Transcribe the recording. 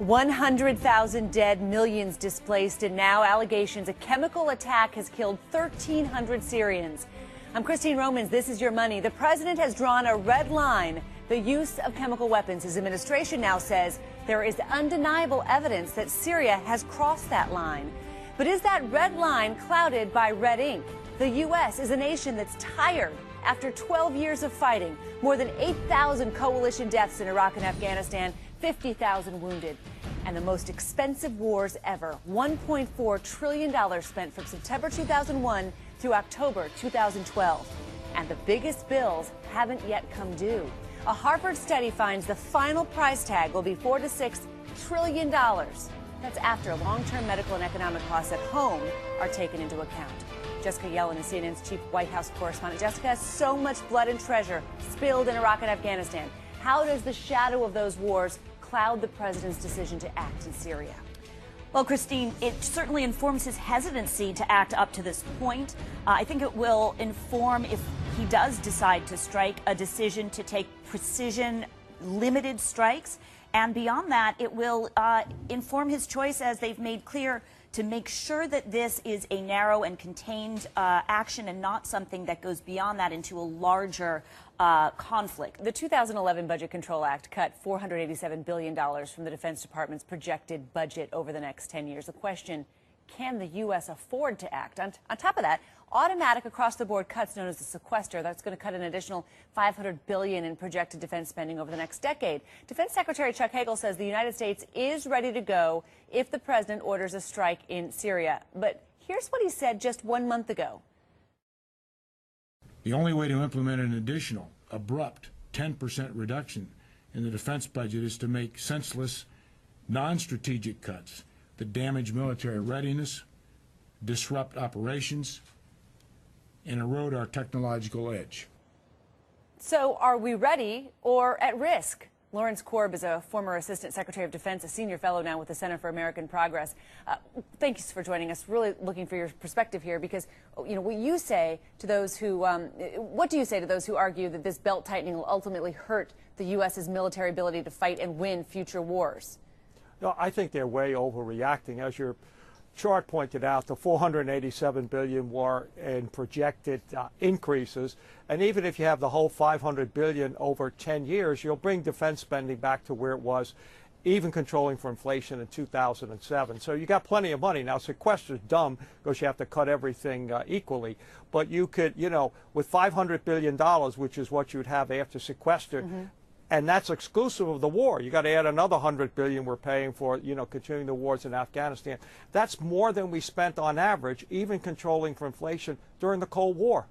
100,000 dead, millions displaced, and now allegations a chemical attack has killed 1,300 Syrians. I'm Christine Romans. This is Your Money. The president has drawn a red line, the use of chemical weapons. His administration now says there is undeniable evidence that Syria has crossed that line. But is that red line clouded by red ink? The U.S. is a nation that's tired after 12 years of fighting. More than 8,000 coalition deaths in Iraq and Afghanistan, 50,000 wounded. And the most expensive wars ever. $1.4 trillion spent from September 2001 through October 2012. And the biggest bills haven't yet come due. A Harvard study finds the final price tag will be $4 to $6 trillion. That's after long-term medical and economic costs at home are taken into account. Jessica Yellin is CNN's chief White House correspondent. Jessica, so much blood and treasure spilled in Iraq and Afghanistan. How does the shadow of those wars cloud the president's decision to act in Syria? Well, Christine, it certainly informs his hesitancy to act up to this point. I think it will inform, if he does decide to strike, a decision to take precision, limited strikes. And beyond that, it will inform his choice, as they've made clear, to make sure that this is a narrow and contained action and not something that goes beyond that into a larger conflict. The 2011 Budget Control Act cut $487 billion from the Defense Department's projected budget over the next 10 years. The question, can the U.S. afford to act? On top of that, automatic across-the-board cuts known as the sequester, that's going to cut an additional $500 billion in projected defense spending over the next decade. Defense Secretary Chuck Hagel says the United States is ready to go if the president orders a strike in Syria. But here's what he said just 1 month ago. The only way to implement an additional, abrupt 10% reduction in the defense budget is to make senseless, non-strategic cuts that damage military readiness, disrupt operations, and erode our technological edge. So are we ready or at risk? Lawrence Korb is a former Assistant Secretary of Defense, a senior fellow now with the Center for American Progress. Thanks for joining us. Really looking for your perspective here, because you know what you say to those who, what do you say to those who argue that this belt tightening will ultimately hurt the U.S.'s military ability to fight and win future wars? No, I think they're way overreacting. As your chart pointed out, the $487 billion war in projected increases, and even if you have the whole $500 billion over 10 years, you'll bring defense spending back to where it was, even controlling for inflation in 2007. So you got plenty of money. Now, sequester is dumb because you have to cut everything equally. But you could, you know, with $500 billion, which is what you'd have after sequester, and that's exclusive of the war. You got to add another $100 billion we're paying for, you know, continuing the wars in Afghanistan. That's more than we spent on average, even controlling for inflation during the Cold War.